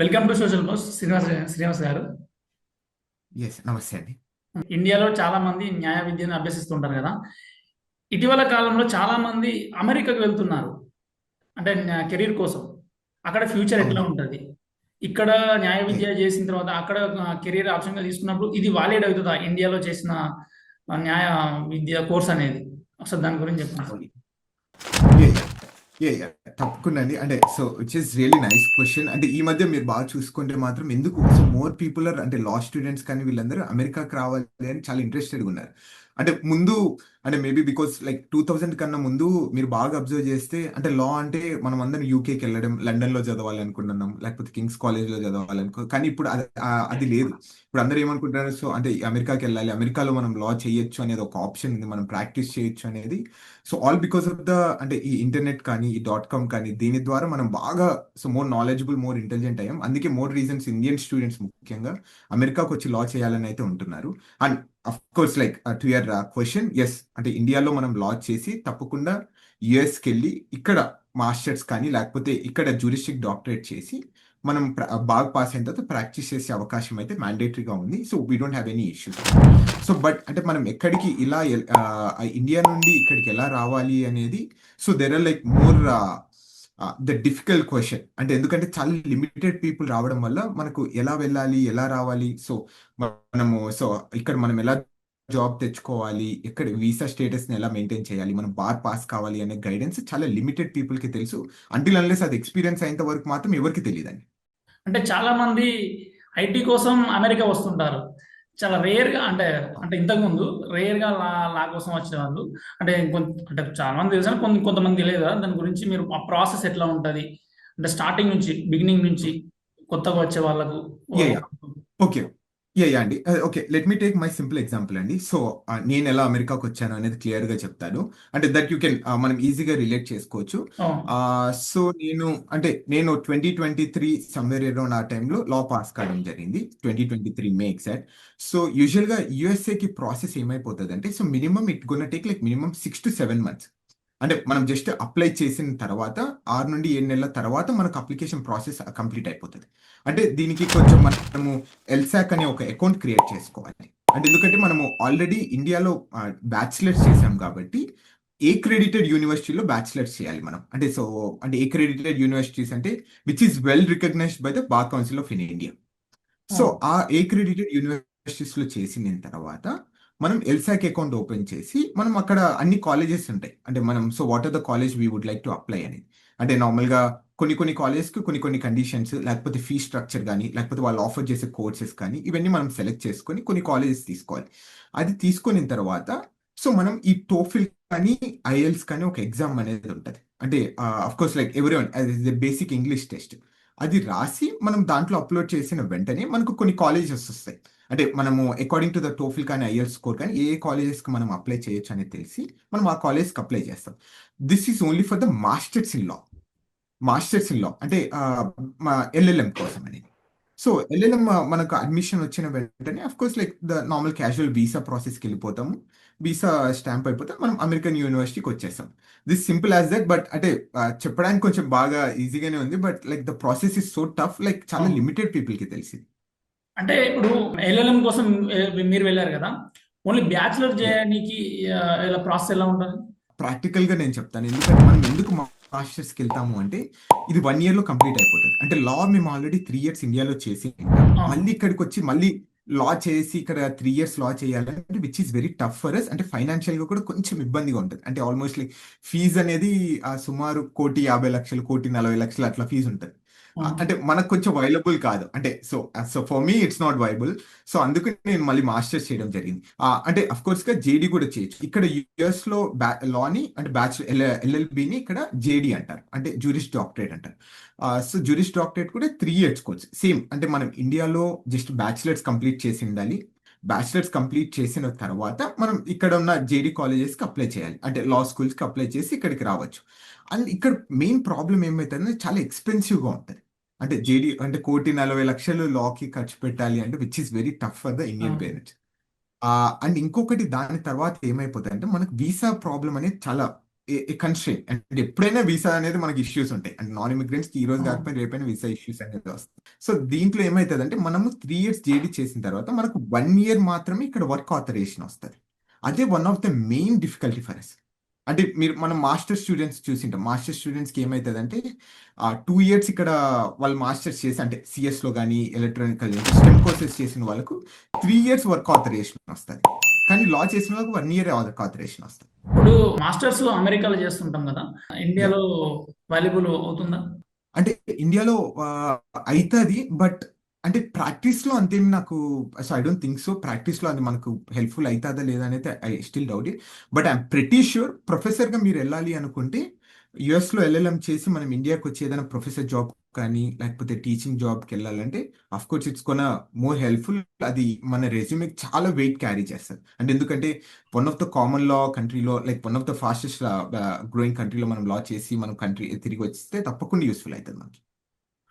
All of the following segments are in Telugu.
Welcome to social post Srinivas గారు. నమస్తే అండి. ఇండియాలో చాలా మంది న్యాయ విద్యను అభ్యసిస్తుంటారు కదా. ఇటీవల కాలంలో చాలా మంది అమెరికాకు వెళ్తున్నారు. అంటే కెరీర్ కోసం. అక్కడ ఫ్యూచర్ ఎట్లా అవును. ఉంటది? ఇక్కడ న్యాయ యాహ్! విద్య చేసిన తర్వాత అక్కడ కెరీర్ ఆప్షన్‌గా తీసుకున్నప్పుడు ఇది వాలిడ్ అవుతదా? ఇండియాలో చేసిన న్యాయ విద్య కోర్స్ అనేది? ఒకసారి దాని గురించి చెప్పండి. అవును. యాహ్! యాహ్! యాహ్! తప్పకుండా అండి. అంటే which is really nice question. అంటే ఈ మధ్య మీరు బాగా చూసుకుంటే మాత్రం ఎందుకు మోర్ పీపుల్ ఆర్ అంటే లా స్టూడెంట్స్ కానీ వీళ్ళందరూ అమెరికాకి రావాలి అని చాలా ఇంట్రెస్టెడ్‌గా ఉన్నారు. అంటే ముందు అంటే మేబీ బికాస్ లైక్ 2000 కన్నా ముందు మీరు బాగా అబ్జర్వ్ చేస్తే అంటే లా అంటే మనం అందరం యూకేకి వెళ్ళడం, లండన్‌లో చదవాలనుకుంటున్నాం. లేకపోతే కింగ్స్ కాలేజ్‌లో కానీ ఇప్పుడు అది లేదు. ఇప్పుడు అందరూ ఏమనుకుంటున్నారు అంటే అమెరికాకి వెళ్ళాలి. అమెరికాలో మనం లా చేయొచ్చు అనేది ఒక ఆప్షన్ ఉంది. మనం ప్రాక్టీస్ చేయొచ్చు అనేది. ఆల్ బికాస్ ఆఫ్ అంటే ఈ ఇంటర్నెట్ కానీ ఈ .com కానీ దీని ద్వారా మనం బాగా మోర్ నాలెడ్జబుల్ మోర్ ఇంటెలిజెంట్ అయ్యాం. అందుకే మోర్ రీజన్స్ ఇండియన్ స్టూడెంట్స్ ముఖ్యంగా అమెరికాకు వచ్చి లా చేయాలని అయితే ఉంటున్నారు. And of course like to your question, yes అంటే ఇండియాలో మనం లా చేసి తప్పకుండా యుఎస్కి వెళ్ళి ఇక్కడ మాస్టర్స్ కానీ లేకపోతే ఇక్కడ జ్యూరిస్టిక్ డాక్టరేట్ చేసి మనం బాగా పాస్ అయిన తర్వాత ప్రాక్టీస్ చేసే అవకాశం అయితే మ్యాండేటరీగా ఉంది. So we don't have any issues. But అంటే మనం ఎక్కడికి ఇలా ఇండియా నుండి ఇక్కడికి ఎలా రావాలి అనేది there are like more the difficult question. అంటే ఎందుకంటే చాలా లిమిటెడ్ పీపుల్ రావడం వల్ల మనకు ఎలా వెళ్ళాలి, ఎలా రావాలి, ఇక్కడ మనం ఎలా జాబ్ తెచ్చుకోవాలి, ఎక్కడ వీసా స్టేటస్ ని ఎలా మెయింటైన్ చేయాలి, మనం బార్ పాస్ కావాలి అనే గైడెన్స్ చాలా లిమిటెడ్ పీపుల్ కి తెలుసు. అంటిల్ అన్లెస్ అది ఎక్స్పీరియన్స్ అయినంత వరకు మాత్రం ఎవరికి తెలియదండి. అంటే చాలా మంది ఐటీ కోసం అమెరికా వస్తుంటారు. చాలా రేర్‌గా అంటే, అంటే ఇంతకుముందు రేర్‌గా లా కోసం వచ్చేవాళ్ళు. అంటే అంటే చాలా మంది తెలుసు గాని కొంతమంది తెలియదు కదా! దాని గురించి మీరు ఆ ప్రాసెస్ ఎట్లా ఉంటది? అంటే స్టార్టింగ్ నుంచి, బిగినింగ్ నుంచి కొత్తగా వచ్చే వాళ్ళకు యా యా ఓకే. అండి. Okay. Let me take my simple example అండి. నేను ఎలా అమెరికాకి వచ్చాను అనేది క్లియర్‌గా చెప్తాను. అంటే దట్ యూ కెన్ మనం ఈజీగా రిలేట్ చేసుకోవచ్చు. అవును. నేను 2023 సమ్‌వేర్ అరౌండ్ ఆ టైంలో లా పాస్ కావడం జరిగింది. 2023 మే ఎగ్జాక్ట్. యూజువల్‌గా యూఎస్ఏకి ప్రాసెస్ ఏమైపోతదంటే minimum it gonna take like minimum 6-7 months. అంటే మనం జస్ట్ అప్లై చేసిన తర్వాత 6 నుండి 7 నెలల తర్వాత మనకు అప్లికేషన్ ప్రాసెస్ కంప్లీట్ అయిపోతది. అంటే దీనికి కొంచెం మనము ఎల్సాక్ అనే ఒక అకౌంట్ క్రియేట్ చేసుకోవాలి. అంటే ఎందుకంటే మనము ఆల్రెడీ ఇండియాలో బ్యాచిలర్స్ చేసాం కాబట్టి క్రెడిటెడ్ యూనివర్సిటీలో బ్యాచిలర్స్ చేయాలి మనం. అంటే క్రెడిటెడ్ యూనివర్సిటీస్ అంటే which is well recognised by the Bar Council of India. So అవును. ఆ క్రెడిటెడ్ యూనివర్సిటీస్‌లో చేసిన తర్వాత మనం ఎల్సాక్ అకౌంట్ ఓపెన్ చేసి మనం అక్కడ అన్ని కాలేజెస్ ఉంటాయి. అంటే మనం what are the college we would like to apply అనేది. అంటే నార్మల్‌గా కొన్ని కాలేజ్‌కి కొన్ని కండిషన్స్ లేకపోతే ఫీ స్ట్రక్చర్ గాని, లేకపోతే వాళ్ళు ఆఫర్ చేసే కోర్సెస్ కానీ ఇవన్నీ మనం సెలెక్ట్ చేసుకొని కొన్ని కాలేజెస్ తీసుకోవాలి. అది తీసుకొనిన తర్వాత మనం ఈ టోఫెల్ కానీ, ఐఎల్టీఎస్ కానీ ఒక ఎగ్జామ్ అనేది ఉంటది. అంటే ఆఫ్‌కోర్స్ లైక్ ఎవరీవన్ అది బేసిక్ ఇంగ్లీష్ టెస్ట్. అది రాసి మనం దాంట్లో అప్లోడ్ చేసిన వెంటనే మనకు కొన్ని కాలేజెస్ వస్తాయి. అంటే మనము అకార్డింగ్ టు ద టోఫెల్ కానీ ఐఎల్టీఎస్ స్కోర్ కానీ ఏ కాలేజెస్కి మనం అప్లై చేయొచ్చు అనేది తెలిసి మనం ఆ కాలేజ్కి అప్లై చేస్తాం. This is only for the masters in law అంటే మా ఎల్ఎల్ఎం కోసం అనేది. ఎల్ఎల్ఎం మనకు అడ్మిషన్ వచ్చిన వెంటనే course like the normal casual visa ప్రాసెస్కి వెళ్ళిపోతాము. వీసా స్టాంప్ అయిపోతే మనం అమెరికన్ యూనివర్సిటీకి వచ్చేస్తాం. This simple as that. But అంటే చెప్పడానికి కొంచెం బాగా ఈజీగానే ఉంది. But like the process is so tough, like చాలా అవును. లిమిటెడ్ పీపుల్కి తెలిసింది. అంటే ఇప్పుడు ఎల్ఎల్ఎం కోసం మీరు వెళ్లారు కదా! ఓన్లీ బ్యాచిలర్ యా చేయనీకి ఇలా ప్రాసెస్ ఎలా ఉంటది? ప్రాక్టికల్‌గా నేను చెప్తాను. ఎందుకంటే మనం ఎందుకు మాస్టర్స్‌కెళ్తాము అంటే ఇది 1 ఇయర్‌లో కంప్లీట్ అయిపోతది. అంటే లా మేము ఆల్రెడీ 3 ఇయర్స్ ఇండియాలో చేసి ఉంటాం. అవును. మళ్ళీ ఇక్కడికొచ్చి మళ్ళీ లా చేసి ఇక్కడ 3 ఇయర్స్ లా చేయాలంటే which is very tough for us. అంటే ఫైనాన్షియల్‌గా కూడా కొంచెం ఇబ్బందిగా ఉంటది. అంటే ఆల్‌మోస్ట్ లైక్ ఫీజ్ అనేది సుమారు 1,50,00,000, 1,40,00,000 అట్లా ఫీజ్ ఉంటది. అవును. అంటే మనకు కొంచెం వైలబుల్ కాదు. అంటే for me it's not viable. అందుకని నేను మళ్ళీ మాస్టర్స్ చేయడం జరిగింది. అంటే అఫ్ కోర్స్ గా జేడీ కూడా చేయొచ్చు. ఇక్కడ యుఎస్ లో లాని అంటే బ్యాచులర్ ఎల్ఎల్బిని ఇక్కడ జేడీ అంటారు. అంటే జ్యూరిస్ట్ డాక్టరేట్ అంటారు. జ్యూరిస్ట్ డాక్టరేట్ కూడా 3 ఇయర్స్ కోర్స్ సేమ్. అంటే మనం ఇండియాలో జస్ట్ బ్యాచిలర్స్ కంప్లీట్ చేసి ఉండాలి. బ్యాచిలర్స్ కంప్లీట్ చేసిన తర్వాత మనం ఇక్కడ ఉన్న జేడీ కాలేజెస్ కి అప్లై చేయాలి. అంటే లా స్కూల్స్ కి అప్లై చేసి ఇక్కడికి రావచ్చు. అండ్ ఇక్కడ మెయిన్ ప్రాబ్లం ఏమైతుందంటే చాలా ఎక్స్పెన్సివ్ గా ఉంటుంది. అంటే జేడీ అంటే 1,40,00,000 లాకి ఖర్చు పెట్టాలి అంటే which is very tough for the Indian అవును. పేరెంట్స్. అండ్ ఇంకొకటి దాని తర్వాత ఏమైపోతుందంటే మనకు వీసా ప్రాబ్లం అనేది చాలా కన్స్ట్రెయిన్. అండ్ ఎప్పుడైనా వీసా అనేది మనకి ఇష్యూస్ ఉంటాయి. అంటే నాన్ ఇమిగ్రెంట్స్ కి ఈ రోజు అవును. కాకపోయినా రేపైనా వీసా ఇష్యూస్ అనేది వస్తాయి. సో దీంట్లో ఏమవుతుందంటే మనము 3 ఇయర్స్ జేడీ చేసిన తర్వాత మనకు 1 ఇయర్ మాత్రమే ఇక్కడ వర్క్ ఆథరైజేషన్ వస్తుంది. అదే one of the main difficulty for us. అంటే మనం మాస్టర్ స్టూడెంట్స్ చూసింటాం. మాస్టర్ స్టూడెంట్స్కి ఏమవుతుందంటే 2 ఇయర్స్ ఇక్కడ వాళ్ళు మాస్టర్స్ చేసి అంటే సిఎస్ లో కానీ ఎలక్ట్రానికల్ స్టెమ్ కోర్సెస్ చేసిన వాళ్ళకు 3 ఇయర్స్ వర్క్ ఆథరైజేషన్ వస్తుంది. కానీ లా చేసిన వాళ్ళకు 1 ఇయర్ వర్క్ ఆథరైజేషన్ వస్తుంది. ఇప్పుడు మాస్టర్స్ అమెరికాలో చేస్తుంటాం కదా, ఇండియాలో వాల్యుబుల్ అవుతుందా? అంటే ఇండియాలో అవుతుంది, బట్ అంటే ప్రాక్టీస్ లో అంతేం నాకు, so I don't think so practice లో అది మనకు హెల్ప్ఫుల్ అవుతుందా లేదా అనేది I still doubt it. But I'm pretty sure professor గా మీరు వెళ్ళాలి అనుకుంటే యుఎస్ లో ఎల్ఎల్ఎం చేసి మనం ఇండియాకి వచ్చి ఏదైనా ప్రొఫెసర్ జాబ్ కానీ లేకపోతే టీచింగ్ జాబ్కి వెళ్ళాలంటే of course it's kinda more helpful. అది మన రెజ్యూమేకి చాలా వెయిట్ క్యారీ చేస్తుంది. అంటే ఎందుకంటే one of the common law కంట్రీలో like one of the fastest growing కంట్రీలో మనం లా చేసి మనం కంట్రీ తిరిగి వస్తే తప్పకుండా యూస్ఫుల్ అవుతుంది మనకి.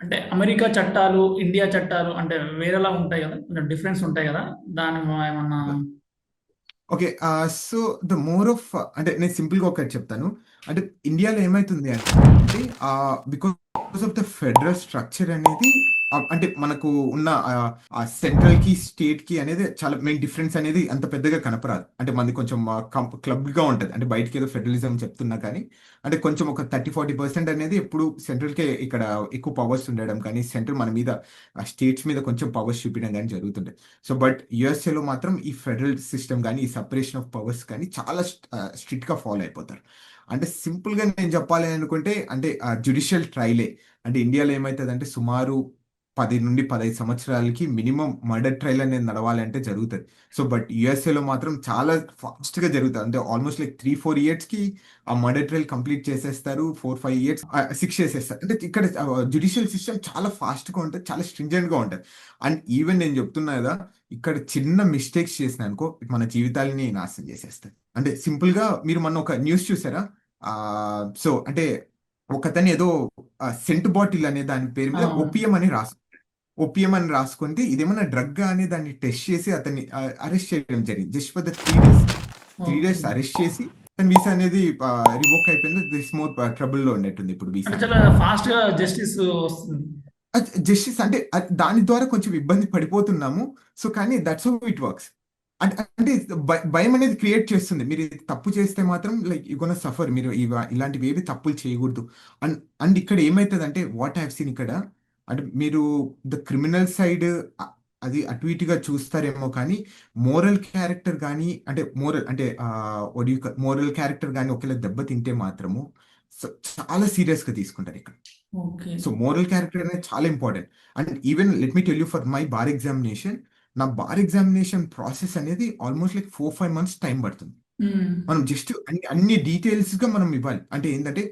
అంటే అమెరికా చట్టాలు ఇండియా చట్టాలు అంటే వేరేలా ఉంటాయి కదా, కొంచెం డిఫరెన్స్ ఉంటాయి కదా, దాని ఏమన్నా? Okay. So the more of అంటే నేను సింపుల్గా ఒకటి చెప్తాను. అంటే ఇండియాలో ఏమైతుంది అంటే because of the federal structure అనేది అంటే మనకు ఉన్న ఆ సెంట్రల్ కి స్టేట్ కి అనేది చాలా మెయిన్ డిఫరెన్స్ అనేది అంత పెద్దగా కనపరాదు. అంటే మనది కొంచెం క్లబ్ గా ఉంటది. అంటే బయటకి ఏదో ఫెడరలిజం చెప్తున్నా కానీ అంటే కొంచెం ఒక 30-40% అనేది ఎప్పుడు సెంట్రల్ కే ఇక్కడ ఎక్కువ పవర్స్ ఉండడం కానీ సెంట్రల్ మన మీద స్టేట్స్ మీద కొంచెం పవర్స్ చూపించడం కానీ జరుగుతుంటాయి. సో బట్ యుఎస్ఏలో మాత్రం ఈ ఫెడరల్ సిస్టమ్ కానీ ఈ సపరేషన్ ఆఫ్ పవర్స్ కానీ చాలా స్ట్రిక్ట్ గా ఫాలో అయిపోతారు. అంటే సింపుల్ గా నేను చెప్పాలి అనుకుంటే అంటే జ్యుడిషియల్ ట్రయలే. అంటే ఇండియాలో ఏమవుతుంది అంటే సుమారు 10 నుండి 15 సంవత్సరాలకి మినిమం మర్డర్ ట్రయల్ అనేది నడవాలి అంటే జరుగుతుంది. సో బట్ యుఎస్ఏలో మాత్రం చాలా ఫాస్ట్ గా జరుగుతుంది. అంటే ఆల్మోస్ట్ లైక్ 3-4 ఇయర్స్ కి ఆ మర్డర్ ట్రయల్ కంప్లీట్ చేసేస్తారు. 4-5 ఇయర్స్ శిక్ష చేసేస్తారు. అంటే ఇక్కడ జ్యుడిషియల్ సిస్టమ్ చాలా ఫాస్ట్ గా ఉంటుంది, చాలా స్ట్రింజెంట్ గా ఉంటుంది. అండ్ ఈవెన్ నేను చెప్తున్నా కదా, ఇక్కడ చిన్న మిస్టేక్స్ చేసిన అనుకో మన జీవితాలని నాశనం చేసేస్తాయి. అంటే సింపుల్ గా మీరు మొన్న ఒక న్యూస్ చూసారా? సో అంటే ఒకతను ఏదో సెంట్ బాటిల్ అనే దాని పేరు మీద అవును. ఓపీఎం అని రాసుకుంటే ఇదేమన్నా డ్రగ్ అనే దాన్ని టెస్ట్ చేసి అతన్ని అరెస్ట్ చేయడం జరిగింది. Just for the 3 days. Three okay. Days arrest చేసి తన వీసా అనేది రివోక్ అయిపోయింది. దిస్ మోర్ ట్రబుల్ లో ఉన్నట్టుంది ఇప్పుడు వీసా అంటే చాలా అనేది. ఫాస్ట్ గా జస్టిస్ వస్తుంది. జస్టిస్ అంటే దాని ద్వారా కొంచెం ఇబ్బంది పడిపోతున్నాము. సో కానీ దట్స్ హౌ ఇట్ వర్క్స్. అంటే భయం అనేది క్రియేట్ చేస్తుంది. మీరు ఇది తప్పు చేస్తే మాత్రం లైక్ యూ గోనా సఫర్. మీరు ఇలాంటివి ఏవి తప్పులు చేయకూడదు. అండ్ అండ్ ఇక్కడ ఏమవుతుంది అంటే వాట్ హ్యావ్ సీన్ ఇక్కడ అంటే మీరు ద క్రిమినల్ సైడ్ అది అటు ఇటుగా చూస్తారేమో కానీ మోరల్ క్యారెక్టర్ కానీ అంటే మోరల్ అంటే మోరల్ క్యారెక్టర్ కానీ ఒకవేళ దెబ్బతింటే మాత్రము చాలా సీరియస్ గా తీసుకుంటారు ఇక్కడ. ఓకే. సో మోరల్ క్యారెక్టర్ అనేది చాలా important. And even let me tell you for my bar examination, నా బార్ ఎగ్జామినేషన్ ప్రాసెస్ అనేది ఆల్మోస్ట్ లైక్ 4-5 మంత్స్ టైం పడుతుంది. ఉమ్. మనం జస్ట్ అన్ని డీటెయిల్స్ గా మనం ఇవ్వాలి. అంటే ఏంటంటే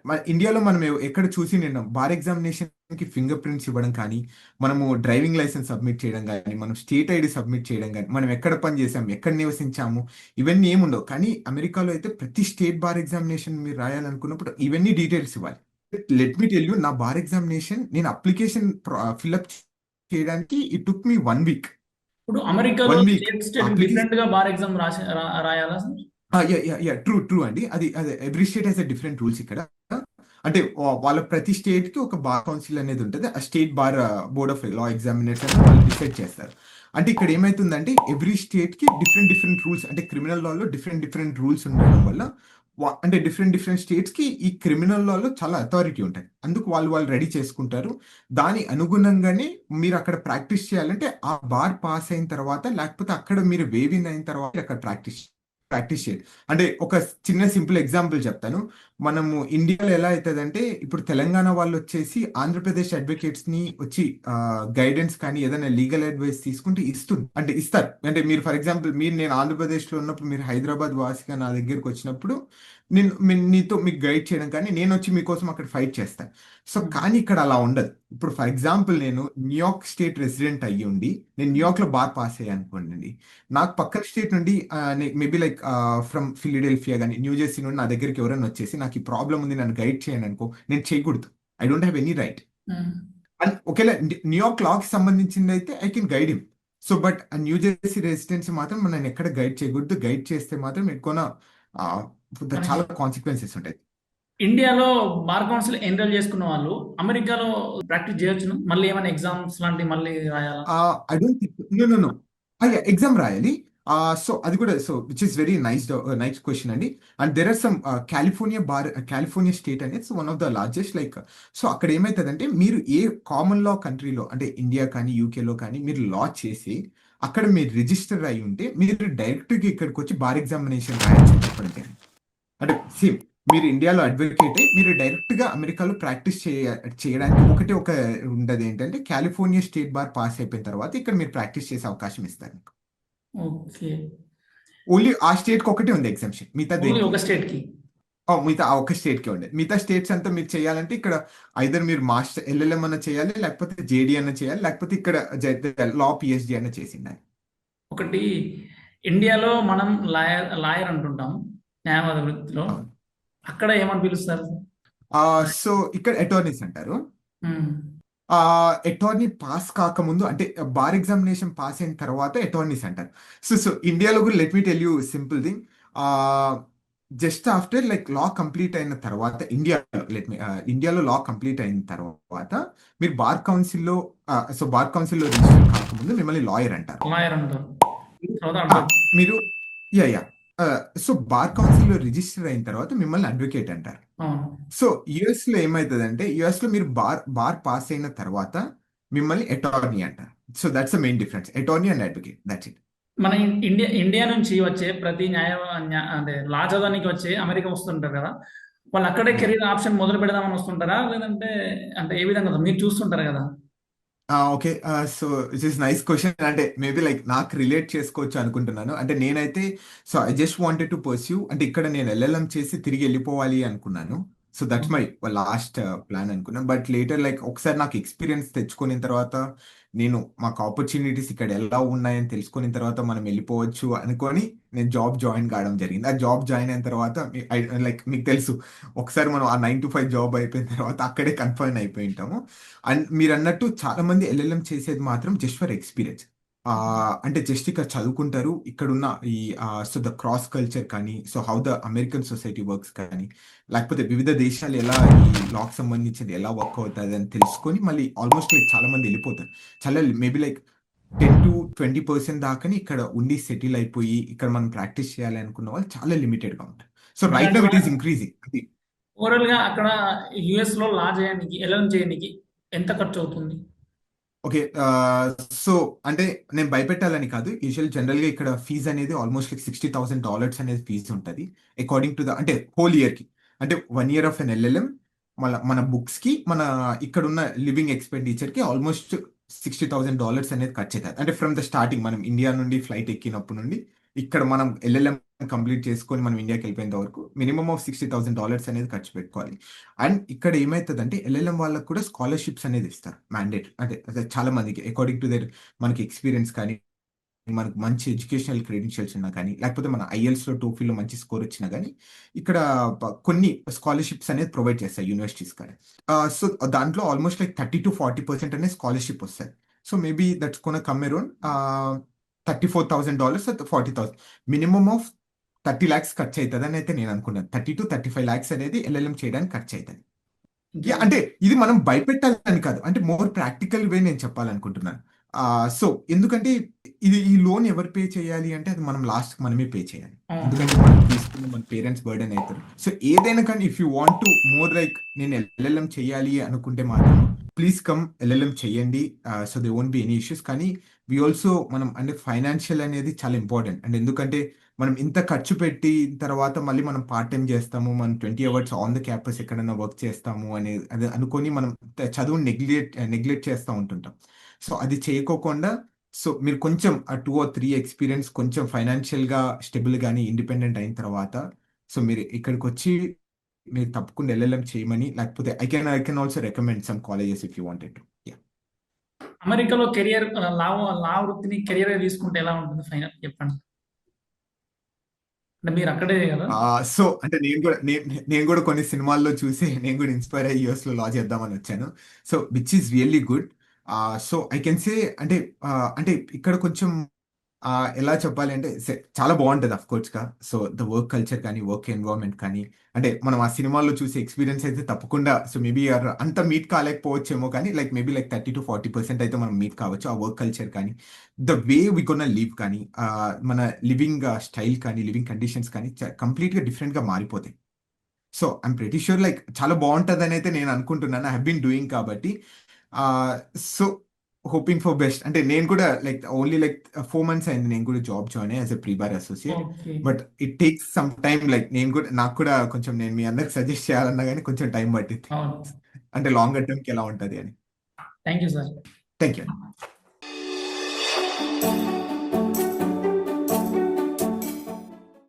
మన ఇండియాలో మనం ఎక్కడ చూసి నేను బార్ ఎగ్జామినేషన్ కి ఫింగర్ ప్రింట్స్ ఇవ్వడం కానీ మనము డ్రైవింగ్ లైసెన్స్ సబ్మిట్ చేయడం కానీ మనం స్టేట్ ఐడి సబ్మిట్ చేయడం కానీ మనం ఎక్కడ పని చేసాము ఎక్కడ నివసించాము ఇవన్నీ ఏముండవు. కానీ అమెరికాలో అయితే ప్రతి స్టేట్ బార్ ఎగ్జామినేషన్ మీరు రాయాలనుకున్నప్పుడు ఇవన్నీ డీటెయిల్స్ ఇవ్వాలి. లెట్ మీ టెల్ యూ నా బార్ ఎగ్జామినేషన్ నేను అప్లికేషన్ ఫిల్అప్ చేయడానికి ఇట్ టుక్ మీ 1 వీక్. ఇప్పుడు అమెరికాలో 1 week state state application. Different గా బార్ ఎగ్జామ్ రాయాలా సార్? ట్రూ అండి. అది అదే every state Hess different rules ఇక్కడ. అంటే వాళ్ళ ప్రతి స్టేట్ కి ఒక బార్ కౌన్సిల్ అనేది ఉంటుంది. ఆ state bar board of law examinates అని వాళ్ళు డిసైడ్ చేస్తారు. అంటే ఇక్కడ ఏమైతుందంటే ఎవ్రీ స్టేట్ కి డిఫరెంట్ డిఫరెంట్ రూల్స్, అంటే క్రిమినల్ లాలో డిఫరెంట్ డిఫరెంట్ రూల్స్ ఉండడం వల్ల అంటే డిఫరెంట్ డిఫరెంట్ స్టేట్స్ కి ఈ క్రిమినల్ లాలో చాలా అథారిటీ ఉంటాయి. అందుకు వాళ్ళు రెడీ చేసుకుంటారు. దాని అనుగుణంగానే మీరు అక్కడ ప్రాక్టీస్ చేయాలంటే ఆ బార్ పాస్ అయిన తర్వాత లేకపోతే అక్కడ మీరు వేవిన్ అయిన తర్వాత అక్కడ ప్రాక్టీస్ చేయాలి. అంటే ఒక చిన్న సింపుల్ ఎగ్జాంపుల్ చెప్తాను. మనము ఇండియాలో ఎలా అవుతుందంటే ఇప్పుడు తెలంగాణ వాళ్ళు వచ్చేసి ఆంధ్రప్రదేశ్ అడ్వకేట్స్ ని వచ్చి గైడెన్స్ కానీ ఏదైనా లీగల్ అడ్వైస్ తీసుకుంటే ఇస్తారు. అంటే మీరు ఫర్ ఎగ్జాంపుల్ నేను ఆంధ్రప్రదేశ్ లో ఉన్నప్పుడు మీరు హైదరాబాద్ వాసిగా నా దగ్గరికి వచ్చినప్పుడు నీతో మీకు గైడ్ చేయడం కానీ నేను వచ్చి మీకోసం అక్కడ ఫైట్ చేస్తాను. సో కానీ ఇక్కడ అలా ఉండదు. ఇప్పుడు ఫర్ ఎగ్జాంపుల్ నేను న్యూయార్క్ స్టేట్ రెసిడెంట్ అయ్యి ఉండి నేను న్యూయార్క్ లో బార్ పాస్ అయ్యా అనుకోండి, నాకు పక్కన స్టేట్ నుండి మేబీ లైక్ ఫ్రమ్ ఫిలిడెల్ఫియా కానీ న్యూజెర్సీ నుండి నా దగ్గరికి ఎవరైనా వచ్చేసి నాకు ఈ ప్రాబ్లం ఉంది నన్ను గైడ్ చేయను అనుకో, నేను చేయకూడదు. I don't have any right. And ఒకవేళ న్యూయార్క్ లాకి సంబంధించింది అయితే I can guide him. So but New Jersey residents మాత్రం మనం ఎక్కడ గైడ్ చేయకూడదు. గైడ్ చేస్తే మాత్రం ఎక్కువ మనకి చాలా కాన్సిక్వెన్సెస్ ఉంటాయి. ఇండియాలో బార్ కౌన్సిల్ ఎన్రోల్ చేసుకున్న వాళ్ళు అమెరికాలో ప్రాక్టీస్ చేయొచ్చును. మళ్ళీ ఏమైనా ఎగ్జామ్స్ లాంటివి మళ్ళీ రాయాలా? I don't think, no no no, exam రాయాలి. సో అది కూడా, so which is very nice question అండి. And there are some California state అనేది one of the largest, like, so అక్కడ ఏమవుతుందంటే మీరు ఏ కామన్ లా కంట్రీలో అంటే ఇండియా కానీ యూకేలో కానీ మీరు లా చేసి అక్కడ మీరు రిజిస్టర్ అయి ఉంటే మీరు డైరెక్ట్గా ఇక్కడికి వచ్చి బార్ ఎగ్జామినేషన్ రాయొచ్చు చెప్పండి. అంటే సేమ్ మీరు ఇండియాలో అడ్వకేట్ అయ్యి మీరు డైరెక్ట్ గా అమెరికాలో ప్రాక్టీస్ చేయడానికి ఒకటి ఒక ఉండదు, ఏంటంటే కాలిఫోర్నియా స్టేట్ బార్ పాస్ అయిపోయిన తర్వాత ఇక్కడ మీరు ప్రాక్టీస్ చేసే అవకాశం ఇస్తారు మీకు. ఓకే. ఓన్లీ ఆ స్టేట్ కి ఒకటే ఉంది ఎగ్జామ్షన్, మిగతా ఓన్లీ దేనికి ఒక లేదు. స్టేట్ కి. మిగతా ఆ ఒక్క స్టేట్ కి ఉండేది. మిగతా స్టేట్స్ అంతా మీరు చేయాలంటే ఇక్కడ ఐదర్ మీరు మాస్టర్ ఎల్ఎల్ఎం అన్న చేయాలి, లేకపోతే జేడీ అన్న చేయాలి, లేకపోతే ఇక్కడ లా పిహెచ్డి అన్న చేసిండాలి. ఒకటి, ఇండియాలో మనం లాయర్ అంటుంటాం న్యాయవాద వృత్తిలో. అవును. అక్కడ ఏమని పిలుస్తారు? సో ఇక్కడ అటార్నీస్ అంటారు. ఉమ్. అటార్నీ పాస్ కాకముందు అంటే బార్ ఎగ్జామినేషన్ పాస్ అయిన తర్వాత అటార్నీస్ అంటారు. సో ఇండియాలో కూడా let me tell you simple thing. Just after like law complete అయిన తర్వాత ఇండియాలో లా కంప్లీట్ అయిన తర్వాత మీరు బార్ కౌన్సిల్లో రిజిస్టర్ కాకముందు మిమ్మల్ని లాయర్ అంటారు. లాయర్ అంటారు. తర్వాత ఆ, అడ్వకేట్. మీరు యా సో బార్ కౌన్సిల్లో రిజిస్టర్ అయిన తర్వాత మిమ్మల్ని అడ్వకేట్ అంటారు. అవును. సో యుఎస్ లో ఏమవుతుందంటే యుఎస్ లో మీరు బార్ పాస్ అయిన తర్వాత మిమ్మల్ని అటార్నీ అంటారు. So that's the main difference, attorney and advocate, that's it. మన ఇండియా నుంచి వచ్చే ప్రతి అంటే లా చదవడానికి వచ్చే అమెరికా వస్తుంటారు కదా, వాళ్ళు అక్కడే కెరీర్ ఆప్షన్ మొదలు పెడదామని వస్తుంటారా, లేదంటే అంటే ఏ విధంగా మీరు చూస్తుంటారు కదా? Okay. So it is nice question. అంటే మేబీ లైక్ నాకు రిలేట్ చేసుకోవచ్చు అనుకుంటున్నాను. అంటే నేనైతే, so I just wanted to pursue, అంటే ఇక్కడ నేను ఎల్ఎల్ఎం చేసి తిరిగి వెళ్ళిపోవాలి అనుకున్నాను. So that's my last plan అనుకున్నాను. బట్ లేటర్ లైక్ ఒకసారి నాకు ఎక్స్పీరియన్స్ తెచ్చుకున్న తర్వాత మాకు ఆపర్చునిటీస్ ఇక్కడ ఎలా ఉన్నాయని తెలుసుకున్న తర్వాత మనం వెళ్ళిపోవచ్చు అనుకొని నేను జాబ్ జాయిన్ కావడం జరిగింది. ఆ జాబ్ జాయిన్ అయిన తర్వాత లైక్ మీకు తెలుసు, ఒకసారి మనం ఆ 9 to 5 జాబ్ అయిపోయిన తర్వాత అక్కడే కన్ఫర్మ్ అయిపోయి ఉంటాము. అండ్ మీరు అన్నట్టు చాలా మంది ఎల్ఎల్ఎం చేసేది మాత్రం జస్ట్ ఫర్ ఎక్స్పీరియన్స్. అంటే జస్ట్ ఇక్కడ చదువుకుంటారు, ఇక్కడున్న ఈ సో ద క్రాస్ కల్చర్ కానీ, so how the American society works కానీ, లేకపోతే వివిధ దేశాలు ఎలా ఈ లాక్ సంబంధించింది ఎలా వర్క్ అవుతుంది అని తెలుసుకొని మళ్ళీ ఆల్మోస్ట్ లైక్ చాలా మంది వెళ్ళిపోతారు. చాలా మేబీ లైక్ 10 to 20% దాకాని ఇక్కడ ఉండి సెటిల్ అయిపోయి ఇక్కడ మనం ప్రాక్టీస్ చేయాలి అనుకున్న వాళ్ళు చాలా లిమిటెడ్ గా ఉంటారు. So right now it is increasing. Overall గా అక్కడ యుఎస్ లో లా చేయడానికి ఎల్ఎం చేయడానికి ఎంత ఖర్చు అవుతుంది? ఓకే. సో అంటే నేను భయపెట్టాలని కాదు, జనరల్ గా ఇక్కడ ఫీజు అనేది ఆల్మోస్ట్ లైక్ $60,000 అనేది ఫీజు ఉంటుంది అకార్డింగ్ టు ద, అంటే హోల్ ఇయర్ కి. అంటే 1 year ఆఫ్ ఎన్ ఎల్ఎల్ఎం మన బుక్స్ కి మన ఇక్కడ ఉన్న లివింగ్ ఎక్స్పెండిచర్ కి ఆల్మోస్ట్ $60,000 అనేది ఖర్చు అవుతుంది. అంటే ఫ్రమ్ ద స్టార్టింగ్ మనం ఇండియా నుండి ఫ్లైట్ ఎక్కినప్పటి నుండి ఇక్కడ మనం ఎల్ఎల్ఎం కంప్లీట్ చేసుకొని మనం ఇండియాకి వెళ్ళిపోయేంత వరకు మినిమం ఆఫ్ $60,000 అనేది ఖర్చు పెట్టుకోవాలి. అండ్ ఇక్కడ ఏమవుతుందంటే ఎల్ఎల్ఎం వాళ్ళకు కూడా స్కాలర్షిప్స్ అనేది ఇస్తారు, మ్యాండేట్. అంటే చాలా మందికి అకార్డింగ్ టు దేర్ మనకి ఎక్స్పీరియన్స్ కానీ, మనకు మంచి ఎడ్యుకేషనల్ క్రెడెన్షియల్స్ ఉన్నా కానీ, లేకపోతే మన ఐఎల్స్లో టోఫీలో మంచి స్కోర్ వచ్చినా కానీ ఇక్కడ కొన్ని స్కాలర్షిప్స్ అనేది ప్రొవైడ్ చేస్తాయి యూనివర్సిటీస్ కానీ. సో దాంట్లో ఆల్మోస్ట్ లైక్ 30 to 40% అనేది స్కాలర్షిప్ వస్తుంది. సో మేబీ దట్స్ కొన come around $34,000 $40,000, minimum of 30 lakhs ఖర్చు అవుతుంది అని అయితే నేను అనుకున్నాను. 30 to 35 lakhs అనేది ఎల్ఎల్ఎం చేయడానికి ఖర్చు అవుతుంది. అంటే ఇది మనం భయపెట్టాలని కాదు, అంటే మోర్ ప్రాక్టికల్ వే నేను చెప్పాలనుకుంటున్నాను. సో ఎందుకంటే ఈ లోన్ ఎవరు పే చేయాలి అంటే అది మనం లాస్ట్ మనమే పే చేయాలి, ఎందుకంటే మనం తీసుకున్న మన పేరెంట్స్ బర్డెన్ అవుతారు. సో ఏదైనా కానీ if you want to more like నేను ఎల్ఎల్ఎం చేయాలి అనుకుంటే మాత్రం ప్లీజ్ కమ్ ఎల్ఎల్ఎం చేయండి. So they won't be any issues. కానీ వి ఆల్సో మనం అంటే ఫైనాన్షియల్ అనేది చాలా ఇంపార్టెంట్. అండ్ ఎందుకంటే మనం ఇంత ఖర్చు పెట్టి తర్వాత మళ్ళీ మనం పార్ట్ టైం చేస్తాము, మనం 20 hours ఆన్ ద క్యాంపస్ ఎక్కడైనా వర్క్ చేస్తాము అది అనుకొని మనం చదువుని నెగ్లెక్ట్ చేస్తూ ఉంటుంటాం. సో అది చేయకోకుండా, సో మీరు కొంచెం ఆ 2 or 3 ఎక్స్పీరియన్స్ కొంచెం ఫైనాన్షియల్ గా స్టెబుల్ గానీ ఇండిపెండెంట్ అయిన తర్వాత సో మీరు ఇక్కడికి వచ్చి మీరు తప్పకుండా ఎల్ఎల్ఎం చేయమని, లేకపోతే I can also recommend some colleges if you wanted to. అమెరికాలో కెరియర్ లా లా వృత్తిని కెరియర్ తీసుకుంటే ఎలా ఉంటుంది ఫైనల్ చెప్పండి? అంటే మీరు అక్కడే కదా. సో అంటే నేను కూడా కొన్ని సినిమాల్లో చూసి నేను కూడా ఇన్స్పైర్ అయ్యి యూఎస్ లో లా చేద్దామని వచ్చాను. So which is really good. So I can say అంటే అంటే ఇక్కడ కొంచెం ఎలా చెప్పాలి అంటే చాలా బాగుంటుంది అఫ్ కోర్స్ గా. సో ద వర్క్ కల్చర్ కానీ వర్క్ ఎన్వైరన్మెంట్ కానీ అంటే మనం ఆ సినిమాల్లో చూసే ఎక్స్పీరియన్స్ అయితే తప్పకుండా సో మేబీ అంత మీట్ కాలేకపోవచ్చేమో కానీ లైక్ మేబీ లైక్ 30 to 40% అయితే మనం మీట్ కావచ్చు. ఆ వర్క్ కల్చర్ కానీ ద వే వి కొన్న లివ్ కానీ మన లివింగ్ స్టైల్ కానీ లివింగ్ కండిషన్స్ కానీ కంప్లీట్ గా డిఫరెంట్ గా మారిపోతాయి. So I'm pretty sure like చాలా బాగుంటుందని అయితే నేను అనుకుంటున్నాను. ఐ హావ్ బీన్ డూయింగ్ కాబట్టి. So hoping for best. అంటే నేను కూడా లైక్ ఓన్లీ లైక్ 4 months అయింది నేను కూడా job join as a pre bar associate. Okay. But it takes some time. Like నేను కూడా నాకు కూడా కొంచెం నేను మీ అందరికి సజెస్ట్ చేయాలన్నా కానీ కొంచెం టైం పట్టింది. అవును. అంటే లాంగర్ టర్మ్కి ఎలా ఉంటుంది అని. Thank you sir. Thank you.